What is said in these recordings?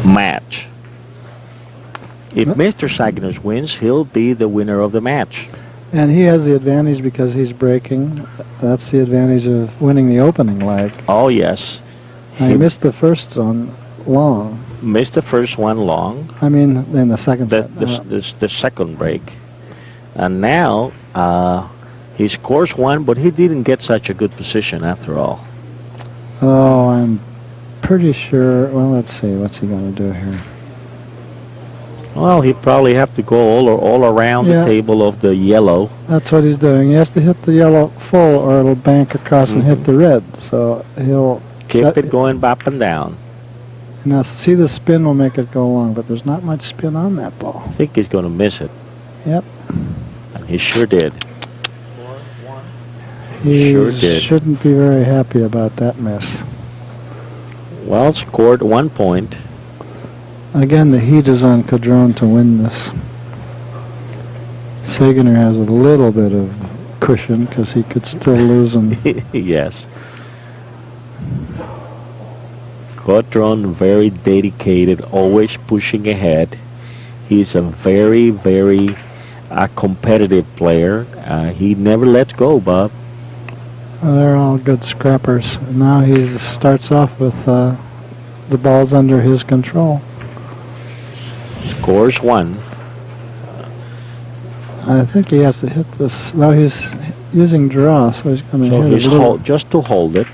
match. If Mr. Sayginer wins, he'll be the winner of the match. And he has the advantage because he's breaking. That's the advantage of winning the opening leg. Oh, yes. He missed the first one long. Missed the first one long. I mean, in the second set. The second break. And now he scores one, but he didn't get such a good position after all. Oh, I'm pretty sure. Well, let's see. What's he going to do here? Well, he probably have to go all around the table of the yellow. That's what he's doing. He has to hit the yellow full, or it'll bank across and hit the red. So he'll keep it going up and down. Now, see, the spin will make it go long, but there's not much spin on that ball. I think he's going to miss it. Yep. And he sure did. He sure did. Shouldn't be very happy about that miss. Well, scored 1 point. Again, the heat is on Caudron to win this. Sayginer has a little bit of cushion because he could still lose him. Yes. Caudron, very dedicated, always pushing ahead. He's a very, very competitive player. He never lets go, Bob. Well, they're all good scrappers. Now he starts off with the balls under his control. Scores 1. I think he has to hit this. No, he's using draw, so he's going to hit it. Just to hold it.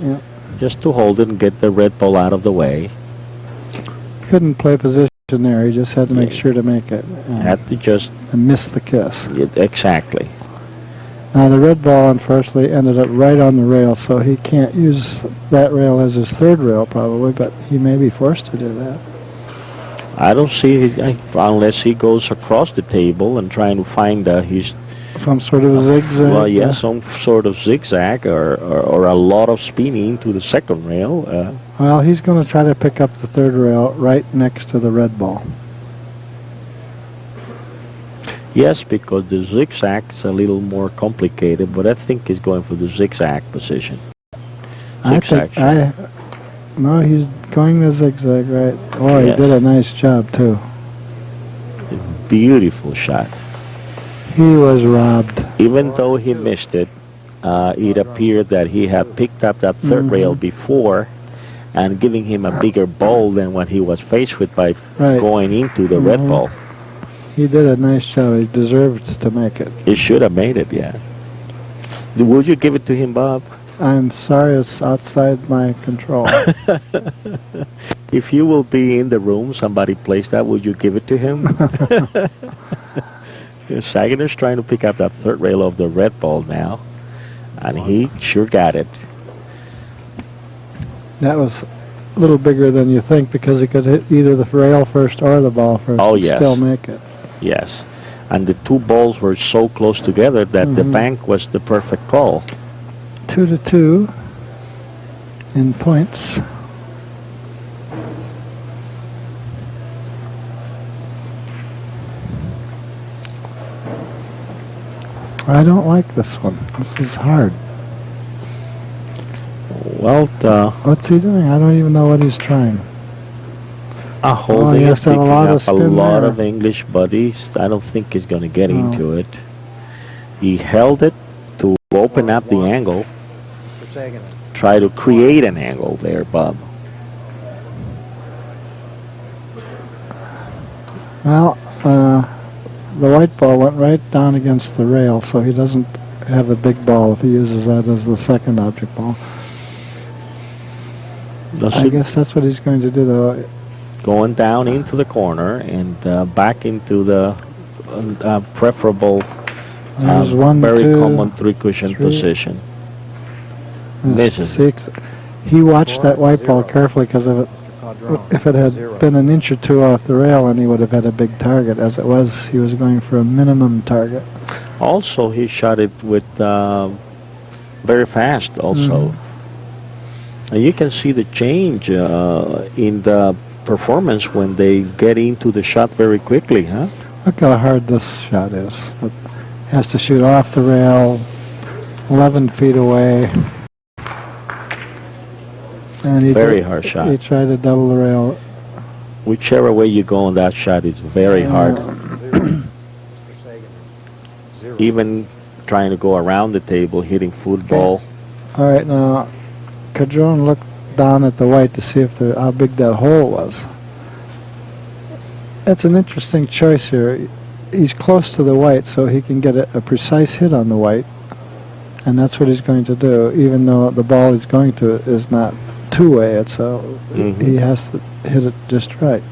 Yeah. Just to hold it and get the red ball out of the way. Couldn't play position there. He just had to make sure to make it. Had to just miss the kiss. Exactly. Now the red ball, unfortunately, ended up right on the rail, so he can't use that rail as his third rail probably, but he may be forced to do that. I don't see unless he goes across the table and trying to find his some sort of zigzag. Well, yeah, some sort of zigzag or a lot of spinning to the second rail. Well, he's going to try to pick up the third rail right next to the red ball. Yes, because the zigzag's a little more complicated, but I think he's going for the zigzag position. No, he's going the zigzag, right? Oh, yes. He did a nice job, too. Beautiful shot. He was robbed. Even though he missed it, it appeared that he had picked up that third rail before and giving him a bigger ball than what he was faced with by going into the red ball. He did a nice job. He deserved to make it. He should have made it, yeah. Would you give it to him, Bob? I'm sorry, it's outside my control. If you will be in the room, somebody plays that, would you give it to him? Sayginer's trying to pick up that third rail of the red ball now, and he sure got it. That was a little bigger than you think because he could hit either the rail first or the ball first and still make it. Yes, and the two balls were so close together that the bank was the perfect call. 2-2 in points. I don't like this one. This is hard. Well, what's he doing? I don't even know what he's trying. Holding he has to have a lot of English buddies. I don't think he's going to get into it. He held it to open up the angle. Try to create an angle there, Bob. Well, the white ball went right down against the rail, so he doesn't have a big ball if he uses that as the second object ball. I guess that's what he's going to do, though. Going down into the corner and back into the preferable, very common three-cushion position. Six. He watched that white ball carefully because if it had been an inch or two off the rail, and he would have had a big target. As it was, he was going for a minimum target. Also, he shot it with very fast. Also, and you can see the change in the performance when they get into the shot very quickly, huh? Look how hard this shot is. It has to shoot off the rail, 11 feet away. And Very hard shot. He tried to double the rail. Whichever way you go on that shot is very hard. Even trying to go around the table, hitting football. All right, now, Caudron looked down at the white to see if how big that hole was. That's an interesting choice here. He's close to the white, so he can get a precise hit on the white, and that's what he's going to do, even though the ball he's going to is not two-way, he has to hit it just right.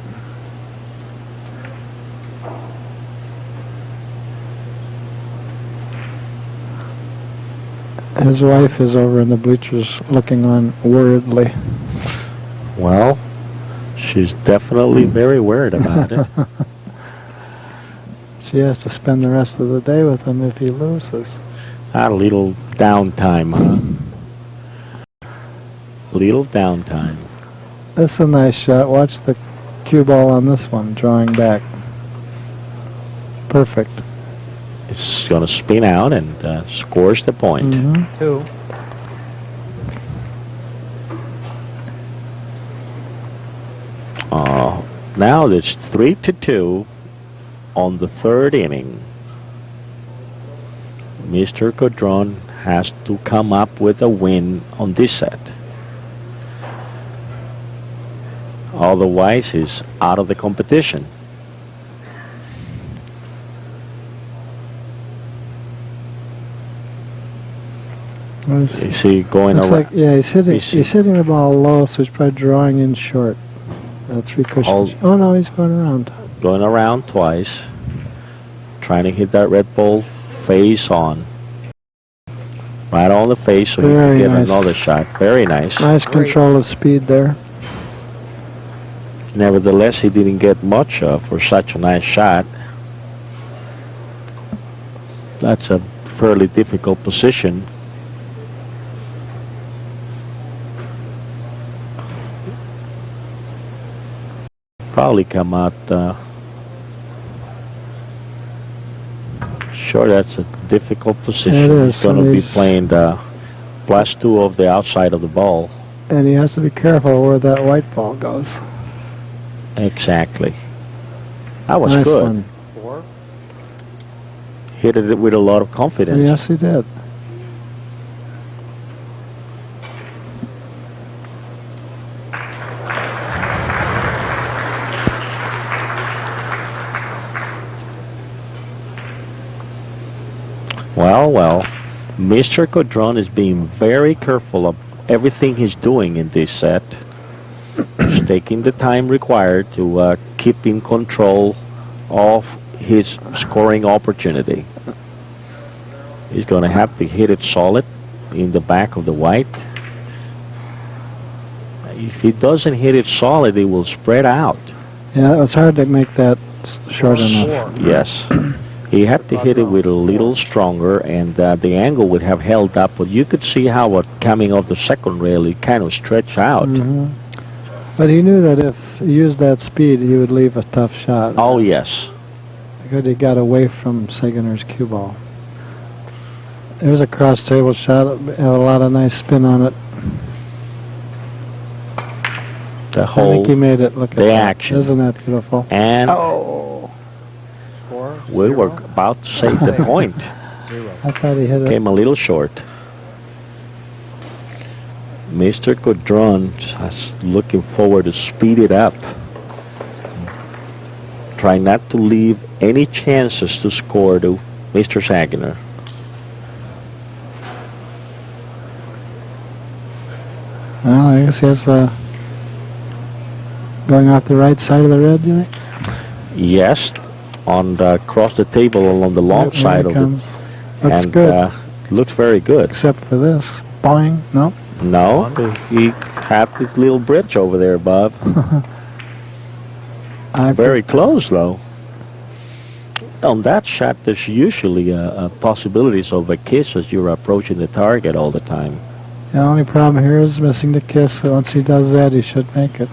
His wife is over in the bleachers looking on worriedly. Well, she's definitely very worried about it. She has to spend the rest of the day with him if he loses. A little downtime, huh? Little downtime. That's a nice shot. Watch the cue ball on this one, drawing back. Perfect. It's going to spin out and scores the point. 2. Now it's 3-2 on the third inning. Mr. Caudron has to come up with a win on this set. Otherwise, he's out of the competition. Is he going around? Like, yeah, he's hitting the ball low, so he's probably drawing in short. 3 cushions. Oh no, he's going around. Going around twice, trying to hit that red ball face on. Right on the face, so he can get another shot. Very nice. Nice control of speed there. Nevertheless, he didn't get much for such a nice shot. That's a fairly difficult position. Probably come out sure. That's a difficult position. It is. He's going to be playing the +2 of the outside of the ball. And he has to be careful where that white ball goes. Exactly. That was Nice good. One. 4. Hit it with a lot of confidence. Yes, he did. Well, Mr. Caudron is being very careful of everything he's doing in this set. He's taking the time required to keep in control of his scoring opportunity. He's going to have to hit it solid in the back of the white. If he doesn't hit it solid, it will spread out. Yeah, it was hard to make that short enough. Yes. He had to hit it with a little stronger, and the angle would have held up, but you could see how coming off the second rail, it kind of stretched out. But he knew that if he used that speed, he would leave a tough shot. Oh, yes. Because he got away from Sayginer's cue ball. There's a cross-table shot. Had a lot of nice spin on it. The whole, I think he made it. Look at the that. action. Isn't that beautiful? And Score. we were about to save the point. 0. I thought he hit it. Came a little short. Mr. Caudron is looking forward to speed it up. Try not to leave any chances to score to Mr. Sayginer. Well, I guess he has going off the right side of the red, you think? Yes, on the across the table along the long There side he of comes. it. Looks And good. looks very good. Except for this. Boing. No. No, he had this little bridge over there, Bob. Very close, though. On that shot, there's usually possibilities of a kiss as you're approaching the target all the time. The only problem here is missing the kiss. So once he does that, he should make it.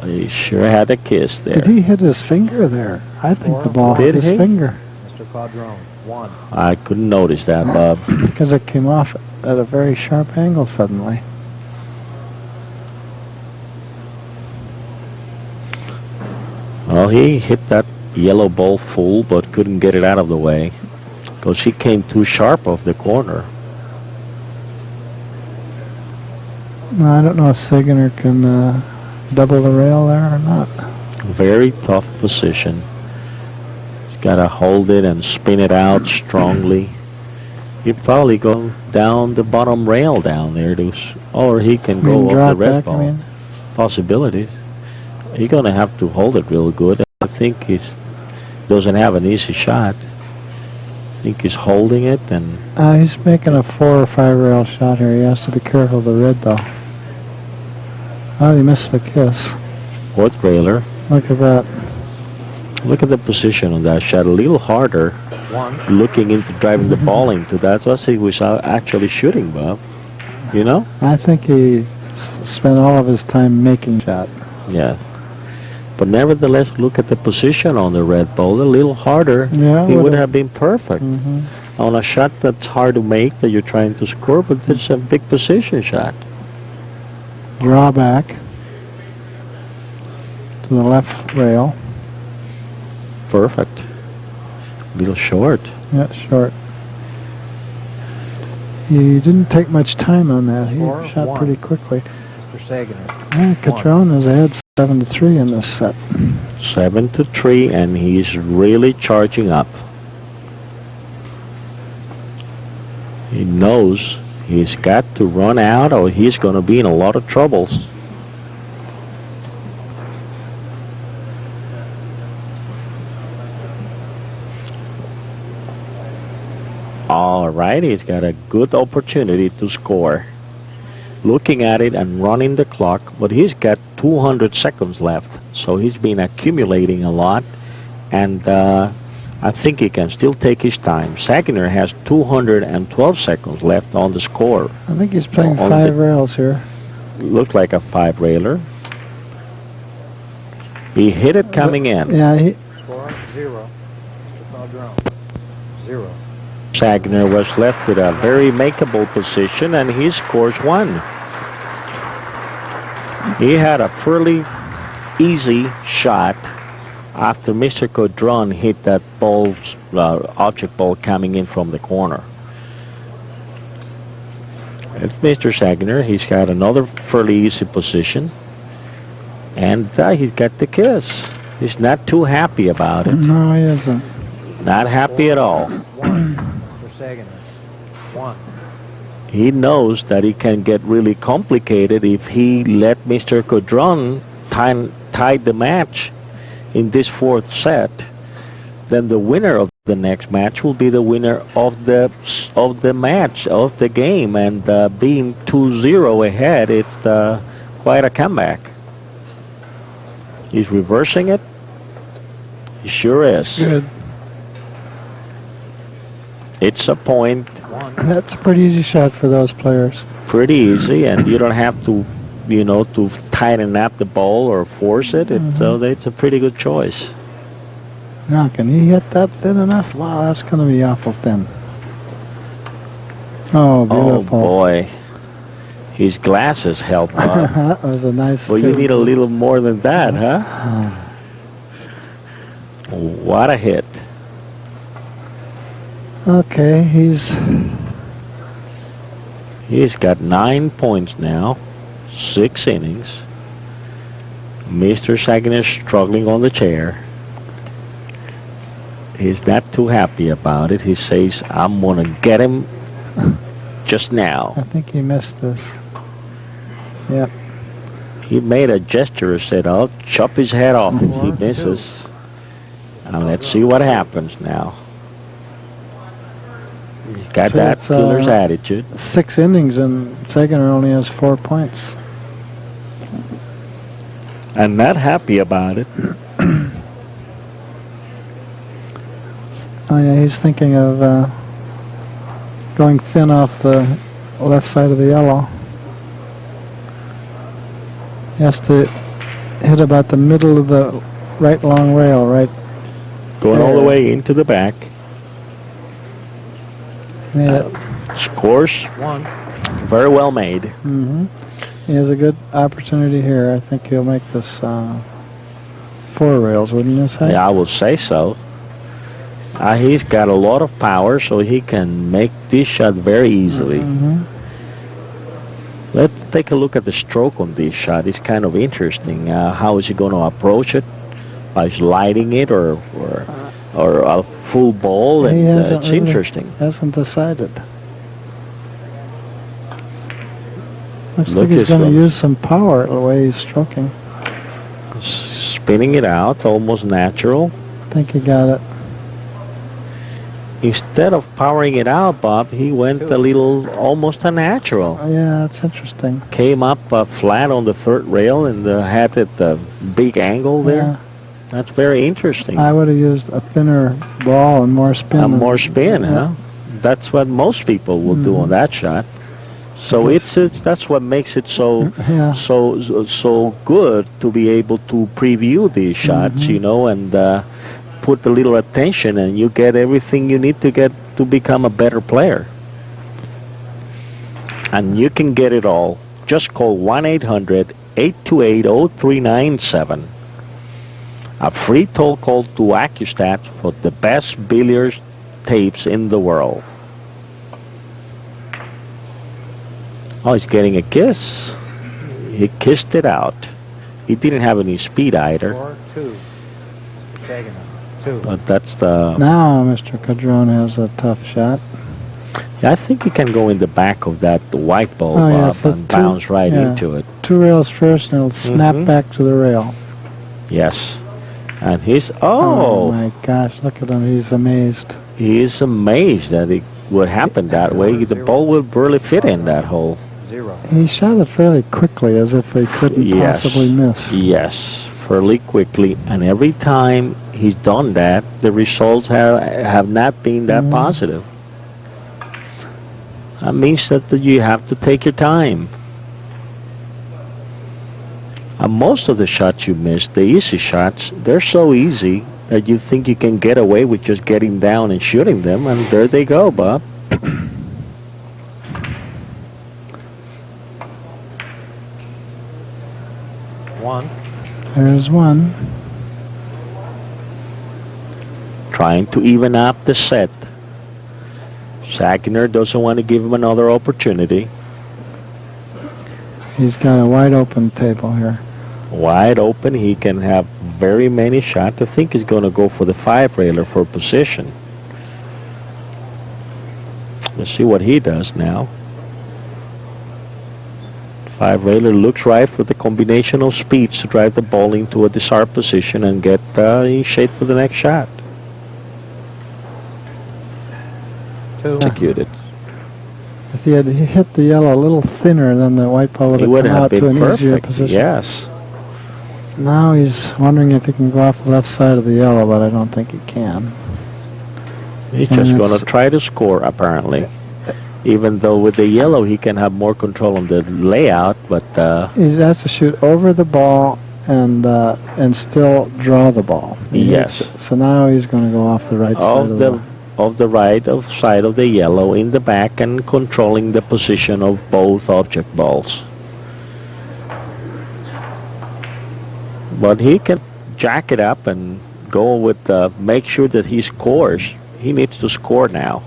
He sure had a kiss there. Did he hit his finger there? I think the ball hit Did his he? finger. Mr. Caudron. 1. I couldn't notice that, Bob. Because it came off at a very sharp angle suddenly. Well, he hit that yellow ball full, but couldn't get it out of the way because he came too sharp off the corner. No, I don't know if Sayginer can double the rail there or not. Very tough position. He's got to hold it and spin it out strongly. He'd probably go down the bottom rail down there, or he can go off the red ball. I mean. Possibilities. He's going to have to hold it real good. I think he doesn't have an easy shot. I think he's holding it and... He's making a 4 or 5 rail shot here. He has to be careful of the red, though. Oh, he missed the kiss. Fourth railer. Look at that. Look at the position on that shot. A little harder. Looking into driving the ball into that. That's what he was actually shooting, Bob. You know? I think he spent all of his time making shot. Yeah. But nevertheless, look at the position on the red ball. A little harder. Yeah, it would have been perfect. Mm-hmm. On a shot that's hard to make, that you're trying to score, but it's a big position shot. Draw back to the left rail. Perfect. A little short. Yeah, short. He didn't take much time on that. He shot pretty quickly. Mr. Sayginer. Yeah, Caudron is ahead 7-3 in this set. 7-3, and he's really charging up. He knows he's got to run out or he's going to be in a lot of troubles. All right, he's got a good opportunity to score. Looking at it and running the clock, but he's got 200 seconds left, so he's been accumulating a lot, and I think he can still take his time. Sayginer has 212 seconds left on the score. I think he's playing 5 rails here. Looked like a 5-railer. He hit it coming in. Yeah, Score 0. Mr. Caudron. 0. Sayginer was left with a very makeable position, and he scores 1. He had a fairly easy shot after Mr. Caudron hit that ball, object ball coming in from the corner. It's Mr. Sayginer. He's got another fairly easy position, and he's got the kiss. He's not too happy about it. No, he isn't. Not happy at all. 1. Mr. Sayginer. 1. He knows that it can get really complicated if he let Mr. Caudron tie the match in this 4th set. Then the winner of the next match will be the winner of the match, of the game, and being 2-0 ahead, it's quite a comeback. He's reversing it. He sure is. Good. It's a point. That's a pretty easy shot for those players. Pretty easy, and you don't have to, to tighten up the ball or force it. So it's a pretty good choice. Now, can he hit that thin enough? Wow, that's going to be awful thin. Oh, beautiful. Oh, boy. His glasses help. That was a nice... Well, you need a little more than that, huh? What a hit. Okay, he's got 9 points now, 6 innings. Mr. Sayginer struggling on the chair. He's not too happy about it. He says, I'm going to get him just now. I think he missed this. Yep. He made a gesture, said, I'll chop his head off if he misses. And let's see what happens now. He's got So that it's, killer's attitude. 6 innings, and Sayginer only has 4 points. And not happy about it. Oh yeah, he's thinking of going thin off the left side of the yellow. He has to hit about the middle of the right long rail, right? Going all the way into the back. Made it. Scores 1. very well made. He has a good opportunity here. I think he'll make this 4 rails, wouldn't you say? I would say so. He's got a lot of power, so he can make this shot very easily. Mm-hmm. Let's take a look at the stroke on this shot. It's kind of interesting. How is he going to approach it? By sliding it or a full ball? He And hasn't it's really- interesting. Hasn't decided. Looks Look like he's this going to one. use some power the way he's stroking. Spinning it out, almost natural. I think he got it. Instead of powering it out, Bob, he went a little, almost a natural. Yeah, that's interesting. Came up flat on the third rail and had it big angle there. Yeah. That's very interesting. I would have used a thinner ball and more spin. More spin, huh? That's what most people will do on that shot. So Yes. it's that's what makes it so Yeah. so good to be able to preview these shots, you know, and put a little attention, and you get everything you need to get to become a better player. And you can get it all. Just call 1-800-828-0397. A free toll call to AccuStat for the best billiards tapes in the world. Oh, he's getting a kiss. He kissed it out. He didn't have any speed either, 4-2. Mr. Sayginer. 2. but that's the... Now Mr. Caudron has a tough shot. I think he can go in the back of that white ball, Oh, Bob, yes, that's and bounce right yeah. into it. 2 rails first, and it'll snap Mhm. back to the rail. Yes. And he's... Oh my gosh, look at him. He's amazed. He is amazed that it would happen that way. The ball will barely fit in that hole. 0. He shot it fairly quickly, as if he couldn't Yes. possibly miss. Yes, fairly quickly. And every time he's done that, the results have not been that positive. That means that you have to take your time. And most of the shots you miss, the easy shots, they're so easy that you think you can get away with just getting down and shooting them, and there they go, Bob. One. There's one. Trying to even up the set. Sayginer doesn't want to give him another opportunity. He's got a wide open table here. Wide open, he can have very many shots. I think he's going to go for the 5-railer for position. Let's see what he does now. 5-railer looks right for the combination of speeds to drive the ball into a desired position and get in shape for the next shot. 2. Executed. If he had hit the yellow a little thinner, then the white ball would He have would come have out to been an easier perfect. position. Yes. Now he's wondering if he can go off the left side of the yellow, but I don't think he can. He's And just it's- going to try to score, apparently. Even though with the yellow he can have more control on the layout, but He has to shoot over the ball and still draw the ball. Yes. So now he's going to go off the right side of the right side of the yellow in the back and controlling the position of both object balls. But he can jack it up and go with make sure that he scores. He needs to score now.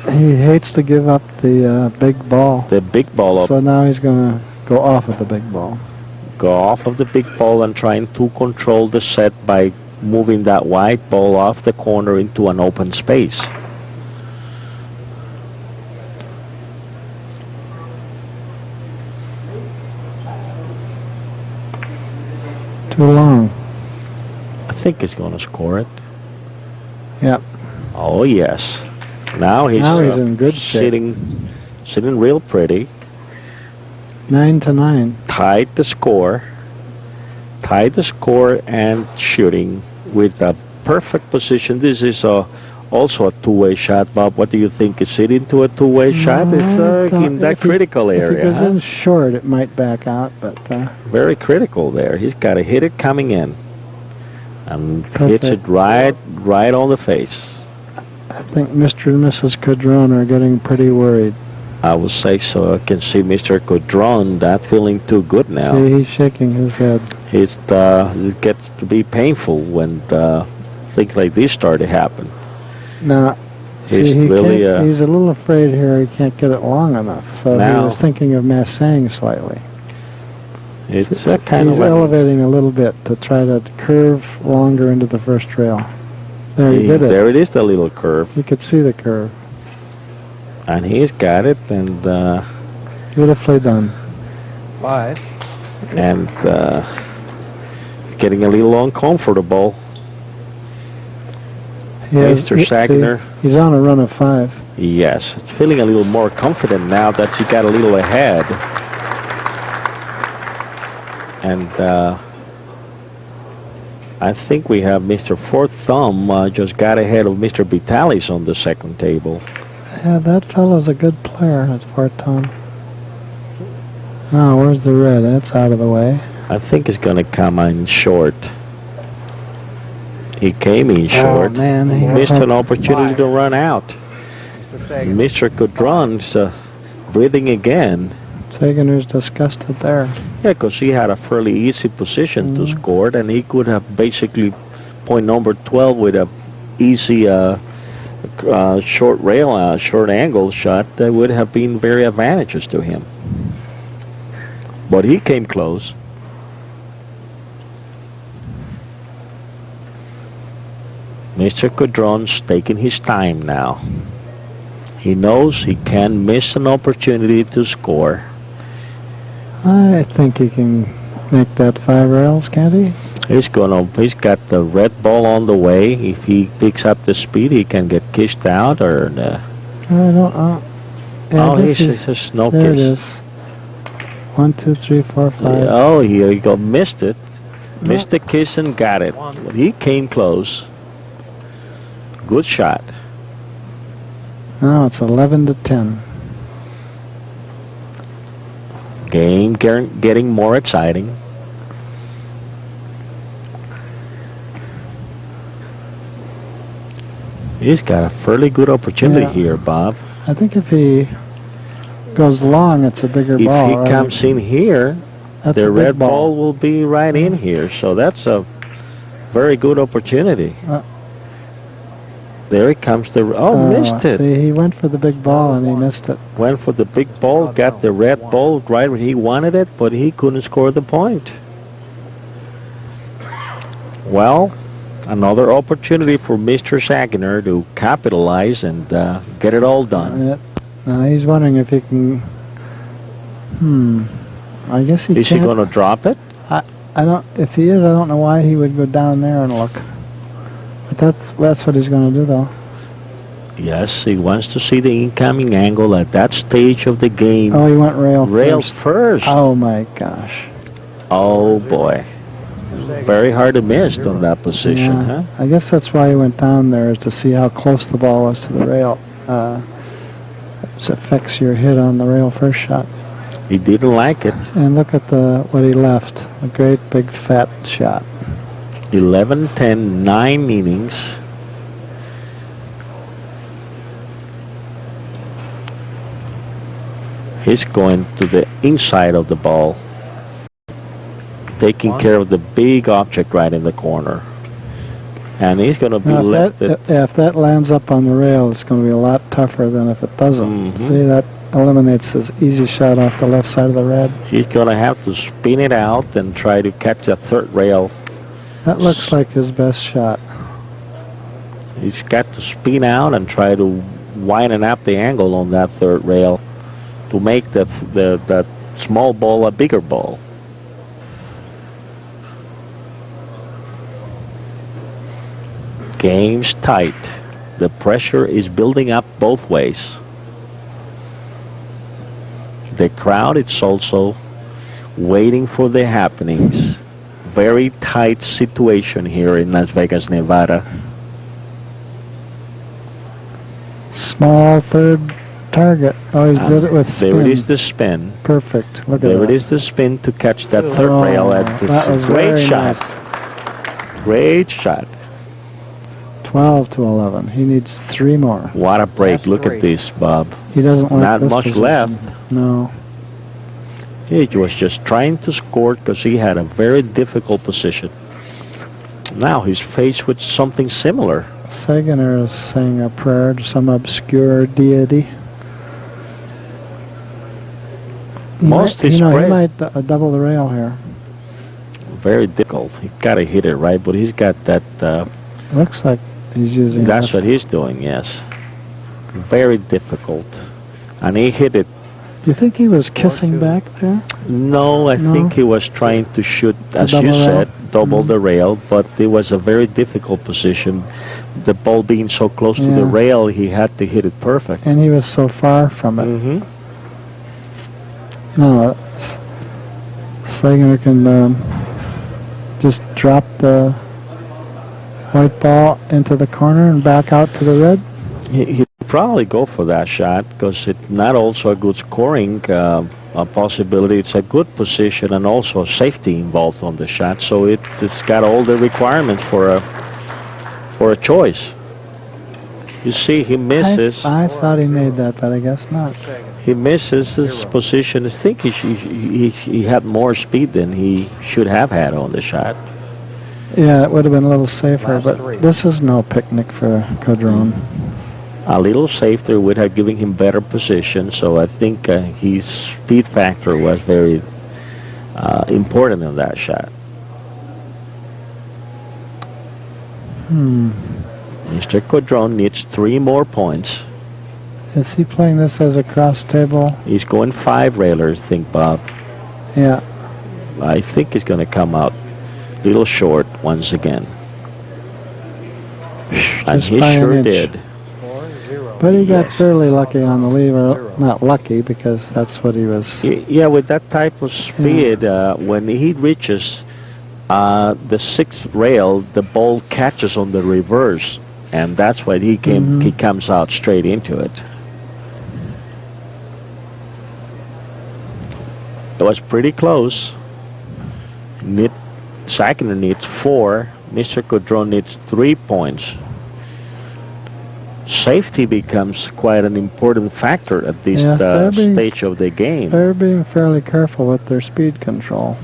He hates to give up the big ball. The big ball up, So now he's going to go off of the big ball. go off of the big ball and trying to control the set by moving that white ball off the corner into an open space. Too long. I think he's going to score it. Yep. Oh yes. Now he's in good shape. sitting real pretty. 9-9. Tied the score and shooting with a perfect position. This is also a two-way shot, Bob. What do you think? Is it into a two-way shot? It's in that critical If area. it goes Huh? in short, it might back out, but Very critical there. He's got to hit it coming in. And hits it Perfect. right on the face. I think Mr. and Mrs. Caudron are getting pretty worried. I would say so. I can see Mr. Caudron not feeling too good now. See, he's shaking his head. It gets to be painful when things like this start to happen. Now, He's see, really he's a little afraid here he can't get it long enough. So Now- he was thinking of massaging slightly. it's kind He's of elevating a little bit to try to curve longer into the first rail. There, he did it. There it is, the little curve, You could see the curve. and he's got it, and Beautifully done. 5. it's getting a little uncomfortable. Mr. See, Sayginer. he's on a run of 5. Yes, it's feeling a little more confident now that he got a little ahead. And I think we have Mr. Fourth Thumb just got ahead of Mr. Vitalis on the second table. Yeah, that fellow's a good player. That's part-time. Oh, where's the red? That's out of the way. I think it's going to come in short. He came in short. Oh, man. He Missed was an opportunity to run out. Mr. Sayginer. Mr. Caudron's breathing again. Sayginer's disgusted there. Yeah, because he had a fairly easy position to score, and he could have basically point number 12 with a easy short rail, short angle shot that would have been very advantageous to him. But he came close. Mr. Caudron's taking his time now. He knows he can't miss an opportunity to score. I think he can make that 5 rails, can't he? He's got the red ball on the way. If he picks up the speed, he can get kissed out or. I don't. Yeah, I guess he's just no there kiss. it is. 1, 2, 3, 4, 5. Oh, here you go. Missed it. Missed the kiss and got it. But he came close. Good shot. Now it's 11-10. Game getting more exciting. He's got a fairly good opportunity Yeah. here, Bob. I think if he goes long, it's a bigger If ball. he right? comes in here, That's the a big red ball will be right in here. So that's a very good opportunity. There it comes. Missed it. See, he went for the big ball and he missed it. Went for the big ball, got the red ball right where he wanted it, but he couldn't score the point. Well, another opportunity for Mr. Sayginer to capitalize and get it all done. Now he's wondering if he can. I guess he Is can't. he going to drop it? I don't. If he is, I don't know why he would go down there and look. But that's what he's going to do, though. Yes, he wants to see the incoming angle at that stage of the game. Oh, he went rail first. Oh my gosh. Oh boy. Very hard to miss on that position, Yeah, huh? I guess that's why he went down there, is to see how close the ball was to the rail. Which affects your hit on the rail first shot. He didn't like it. And look at what he left. A great big fat shot. 11-10, 9 innings. He's going to the inside of the ball, taking care of the big object right in the corner. And he's going to be Now, left at if that lands up on the rail, it's going to be a lot tougher than if it doesn't. Mhm. See, that eliminates his easy shot off the left side of the red. He's going to have to spin it out and try to catch a third rail. That looks like his best shot. He's got to spin out and try to widen up the angle on that third rail to make that small ball a bigger ball. Game's tight. The pressure is building up both ways. The crowd is also waiting for the happenings. Very tight situation here in Las Vegas, Nevada. Small third target. Oh, he did it with spin. There it is, the spin. Perfect. Look at There that. it is, the spin to catch that third Oh, rail. that was Great very shot. nice. Great shot. 12-11. He needs 3 more. What a break. That's Look great. at this, Bob. He doesn't like Not this much position. left. No. He was just trying to score because he had a very difficult position. Now he's faced with something similar. Sayginer is saying a prayer to some obscure deity. Most he his might, prayer- he might double the rail here. Very difficult. He got to hit it right, but he's got that. Looks like he's using. That's left. what he's doing. Yes. Very difficult, and he hit it. Do you think he was kissing back there? No, I No? think he was trying to shoot, as double you rail? said, double the rail, but it was a very difficult position. The ball being so close to the Yeah. rail, he had to hit it perfect. And he was so far from it. Mm-hmm. No, Sayginer can just drop the white ball into the corner and back out to the red. He'd probably go for that shot because it's not also a good scoring a possibility. It's a good position and also safety involved on the shot. So it's got all the requirements for a choice. You see, he misses. I thought he made that, but I guess not. He misses his position. I think he had more speed than he should have had on the shot. Yeah, it would have been a little safer, Last but three. this is no picnic for Caudron. A little safer would have given him better position. So I think his speed factor was very important in that shot. Mr. Caudron needs 3 more points. Is he playing this as a cross table? He's going 5 railers, I think, Bob. Yeah. I think he's going to come out a little short once again. And Just he by an sure inch. did. Score 0. But he got Yes. fairly lucky on the lever. Not lucky, because that's what he was. Yeah, with that type of speed, when he reaches the 6th rail, the ball catches on the reverse, and that's why he comes out straight into it. It was pretty close. Sayginer needs 4. Mr. Caudron needs 3 points. Safety becomes quite an important factor at this Yes, they're being- stage of the game. They're being fairly careful with their speed control.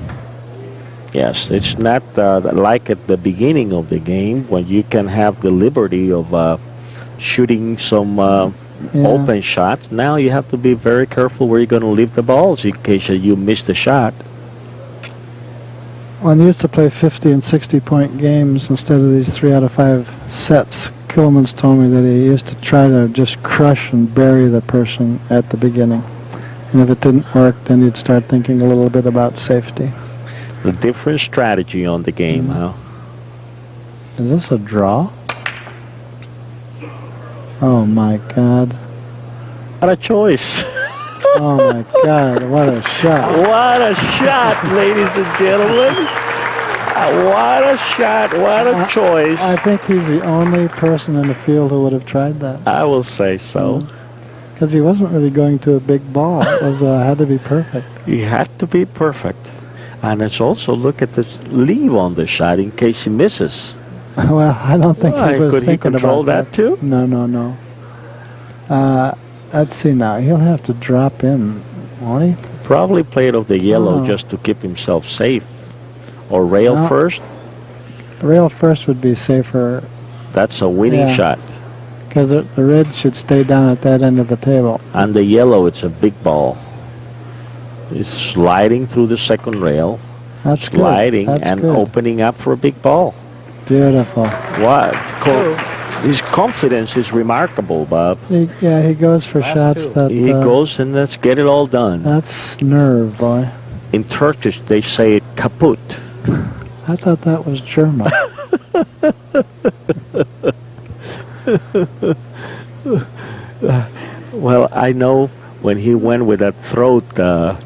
Yes, it's not like at the beginning of the game when you can have the liberty of shooting some open shots. Now you have to be very careful where you're going to leave the balls in case you miss the shot. When they used to play 50 and 60 point games instead of these 3 out of 5 sets, Kuhlman's told me that he used to try to just crush and bury the person at the beginning. And if it didn't work, then you'd start thinking a little bit about safety. A different strategy on the game, huh? Is this a draw? Oh my God. What a choice. Oh my God, what a shot. What a shot, ladies and gentlemen. What a shot, what a choice. I think he's the only person in the field who would have tried that. I will say so. Because he wasn't really going to a big ball. It was had to be perfect. He had to be perfect. And it's also look at the leave on the shot in case he misses. Well, I don't think Why, he was could he thinking control about that too? No. Let's see now. He'll have to drop in, won't he? Probably played of the yellow Oh. just to keep himself safe. Or rail No. first. Rail first would be safer That's a winning Yeah. shot. because the red should stay down at that end of the table. And the yellow, it's a big ball. He's sliding through the second rail, That's good. sliding That's and good. opening up for a big ball. Beautiful. What? His confidence is remarkable, Bob. He goes for Last shots two. that. He goes and let's get it all done. That's nerve, boy. In Turkish, they say it kaput. I thought that was German. Well, I know when he went with that throat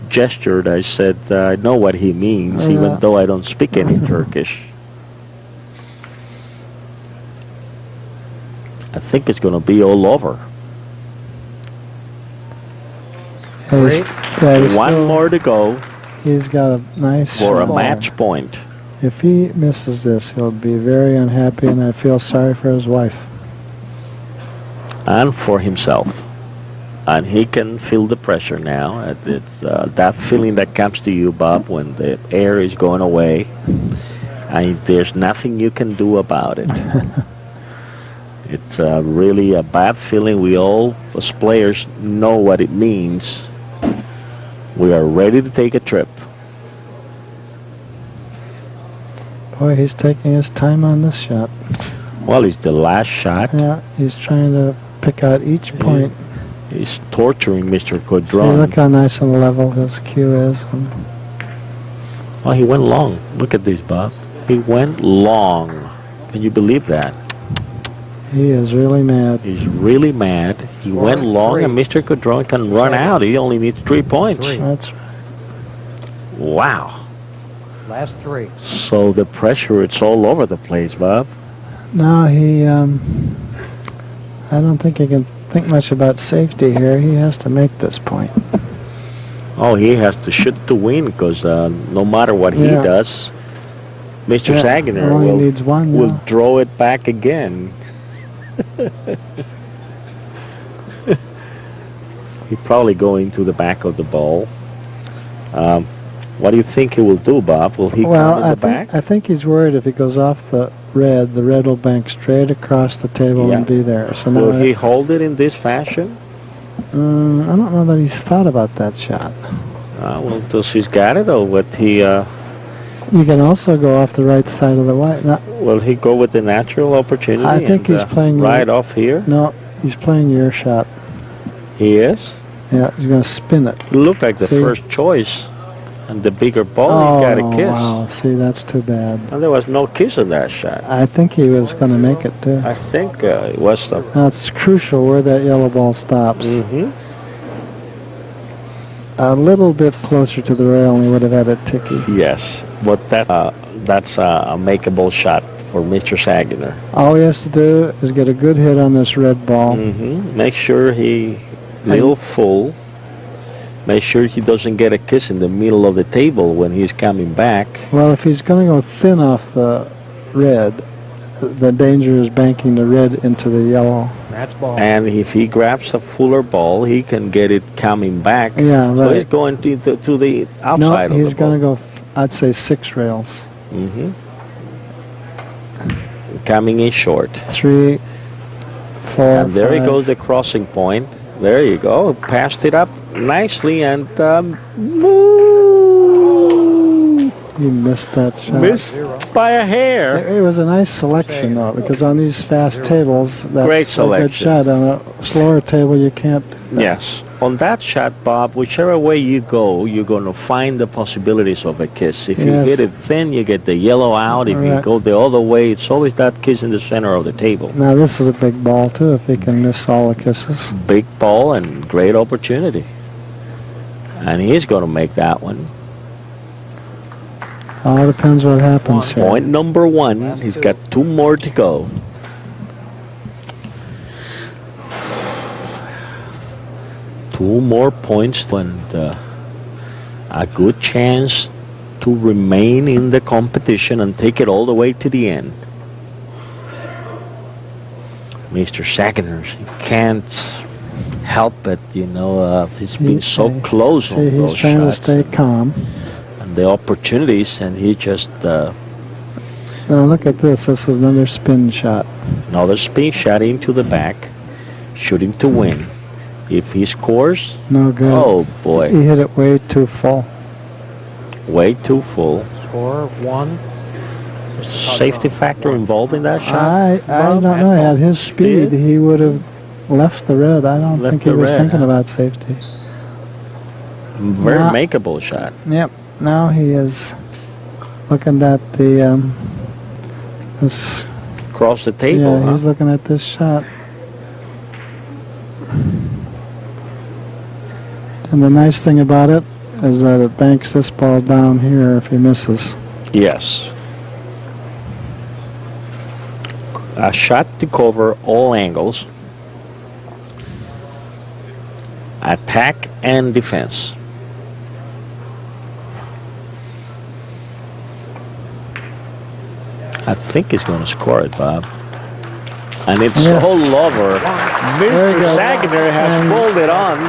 gesture, I said, I know what he means, even though I don't speak any Turkish. I think it's going to be all over. He's- he's One still- more to go He's got a nice for a ball. match point. If he misses this, he'll be very unhappy, and I feel sorry for his wife. And for himself. And he can feel the pressure now. It's that feeling that comes to you, Bob, when the air is going away, and there's nothing you can do about it. It's really a bad feeling. We all, as players, know what it means. We are ready to take a trip. Boy, he's taking his time on this shot. Well, it's the last shot. Yeah, he's trying to pick out each point. He's torturing Mr. See, Caudron. look how nice and level his cue is. Oh, he went long. Look at this, Bob. He went long. Can you believe that? He is really mad. He's really mad. He went long, and Mr. Caudron can run out. He only needs 3 points. That's Wow. Last 3. So the pressure, it's all over the place, Bob. No, he, I don't think he can think much about safety here. He has to make this point. Oh, he has to shoot to win, because no matter what he does, Mr. Sayginer only needs one will now. draw it back again. He's probably going to the back of the ball. What do you think he will do, Bob? Will he come in the back? I think he's worried if he goes off the red will bank straight across the table and be there. So now Will he hold it in this fashion? I don't know that he's thought about that shot. Well, does he's got it, or what he? You can also go off the right side of the white. No, Will he go with the natural opportunity? I think and, he's playing right off here. No, he's playing your shot. He is. Yeah, he's going to spin it. It looked like the See? first choice, and the bigger ball. Oh, He got a kiss. wow. See, that's too bad. And there was no kiss in that shot. I think he was going to make it, too. I think it was the. Now, it's crucial where that yellow ball stops. Mm-hmm. A little bit closer to the rail, and he would have had it ticky. Yes, but that's a makeable shot for Mr. Sayginer. All he has to do is get a good hit on this red ball. Mm-hmm. Make sure he little full. Make sure he doesn't get a kiss in the middle of the table when he's coming back. Well, if he's going to go thin off the red, the danger is banking the red into the yellow. Match ball. And if he grabs a fuller ball, he can get it coming back. Yeah, So right. he's going to the outside No, of the he's going ball. to go, I'd say 6 rails. Mm-hmm. Coming in short. 3, 4, And there he 5. goes, the crossing point. There you go. Passed it up nicely and He missed that shot. missed by a hair. It was a nice selection, though, because on these fast tables, that's Great a good selection. shot. On a slower table, you can't. Yes. On that shot, Bob, whichever way you go, you're going to find the possibilities of a kiss. If you Yes. hit it thin, you get the yellow out. If you Right. go the other way, it's always that kiss in the center of the table. Now, this is a big ball, too, if he can miss all the kisses. Big ball and great opportunity. And he's going to make that one. All depends what happens here. Point number 1. He's got 2 more to go. Two more points and a good chance to remain in the competition and take it all the way to the end. Mr. Sayginer, he can't help it, he's been so close on See, he's those trying shots. to stay calm. And the opportunities, and he just Now, look at this. This is another spin shot. another spin shot into the back, shooting to win. If he scores, No good. oh boy, He hit it way too full. way too full. Score 1. Safety factor involved in that shot? I don't know. At his speed, he would have left the red. I don't Left think he the was red, thinking huh? about safety. Very Nah. makeable shot. Yep. Now he is looking at the this. Across the table, Yeah, huh? he's looking at this shot. And the nice thing about it is that it banks this ball down here if he misses. Yes. A shot to cover all angles. Attack and defense. I think he's going to score it, Bob. And it's Yes. all over. There you Mr. go. Sayginer has And- pulled it on.